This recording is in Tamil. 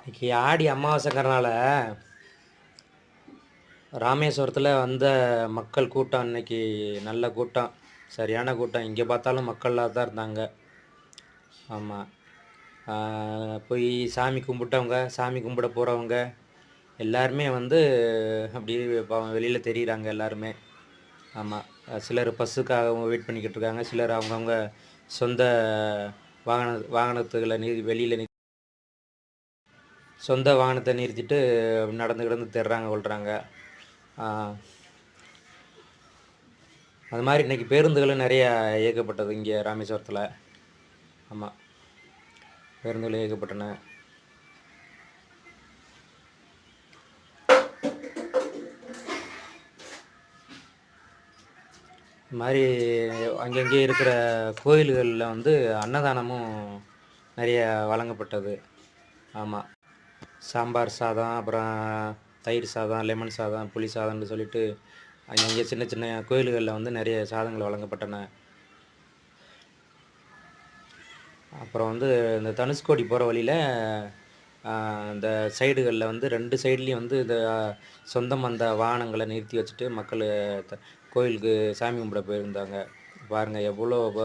இன்னைக்கு ஆடி அமாவாசைங்கிறனால ராமேஸ்வரத்தில் வந்த மக்கள் கூட்டம் இன்னைக்கு நல்ல கூட்டம். சரியான கூட்டம். இங்கே பார்த்தாலும் மக்களாக தான் இருந்தாங்க. ஆமாம். போய் சாமி கும்பிட்டவங்க, சாமி கும்பிட போகிறவங்க எல்லாருமே வந்து அப்படியே வெளியில் தெரியுறாங்க எல்லாருமே. ஆமாம். சிலர் பஸ்ஸுக்காக வெயிட் பண்ணிக்கிட்டு இருக்காங்க. சிலர் அவங்கவுங்க சொந்த வாகனத்துகளை வெளியில் சொந்த வாகனத்தை நிறுத்திட்டு நடந்து கிடந்து தேடுறாங்க கொள்கிறாங்க. அது மாதிரி இன்றைக்கி பேருந்துகளும் நிறையா இயக்கப்பட்டது இங்கே ராமேஸ்வரத்தில். ஆமாம், பேருந்துகள் இயக்கப்பட்டன. இது மாதிரி அங்கங்கே இருக்கிற கோயில்களில் வந்து அன்னதானமும் நிறைய வழங்கப்பட்டது. ஆமாம், சாம்பார் சாதம், அப்புறம் தயிர் சாதம், லெமன் சாதம், புளி சாதம்னு சொல்லிட்டு அங்கங்கே சின்ன சின்ன கோயில்களில் வந்து நிறைய சாதங்கள் வழங்கப்பட்டன. அப்புறம் வந்து இந்த தனுஷ்கோடி போகிற வழியில் இந்த சைடுகளில் வந்து 2 சைட்லேயும் வந்து இந்த சொந்தம் அந்த வாகனங்களை நிறுத்தி வச்சுட்டு மக்கள் கோயிலுக்கு சாமி கும்பிட போயிருந்தாங்க. பாருங்கள் எவ்வளோ